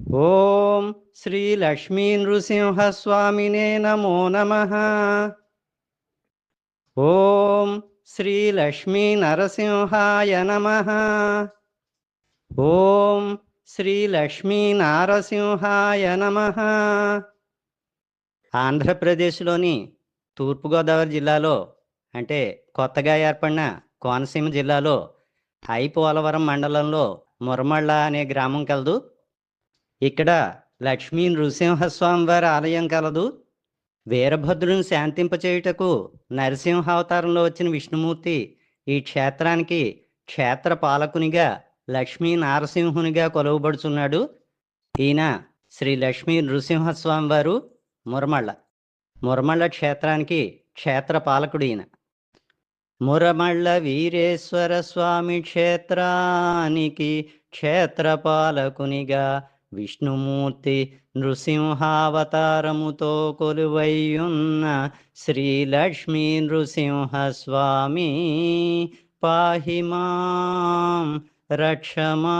ఓం శ్రీ లక్ష్మీ నృసింహస్వామినే నమో నమః. ఓం శ్రీ లక్ష్మీ నరసింహాయ నమః. ఓం శ్రీ లక్ష్మీ నారసింహాయ నమః. ఆంధ్రప్రదేశ్లోని తూర్పుగోదావరి జిల్లాలో అంటే కొత్తగా ఏర్పడిన కోనసీమ జిల్లాలో ఐపోలవరం మండలంలో మురమళ్ళ అనే గ్రామం కలదు. ఇక్కడ లక్ష్మీ నృసింహస్వామి వారి ఆలయం కలదు. వీరభద్రుని శాంతింపచేయుటకు నరసింహావతారంలో వచ్చిన విష్ణుమూర్తి ఈ క్షేత్రానికి క్షేత్ర పాలకునిగా లక్ష్మీ నారసింహునిగా కొలువబడుచున్నాడు. ఈయన శ్రీ లక్ష్మీ నృసింహస్వామి వారు మురమళ్ళ క్షేత్రానికి క్షేత్ర పాలకుడు ఈయన. మురమళ్ళ వీరేశ్వర స్వామి క్షేత్రానికి క్షేత్రపాలకునిగా విష్ణుమూర్తి నృసింహావతారముతో కొలువైయున్న శ్రీ లక్ష్మీ నృసింహస్వామి పాహి మాం రక్షమాం.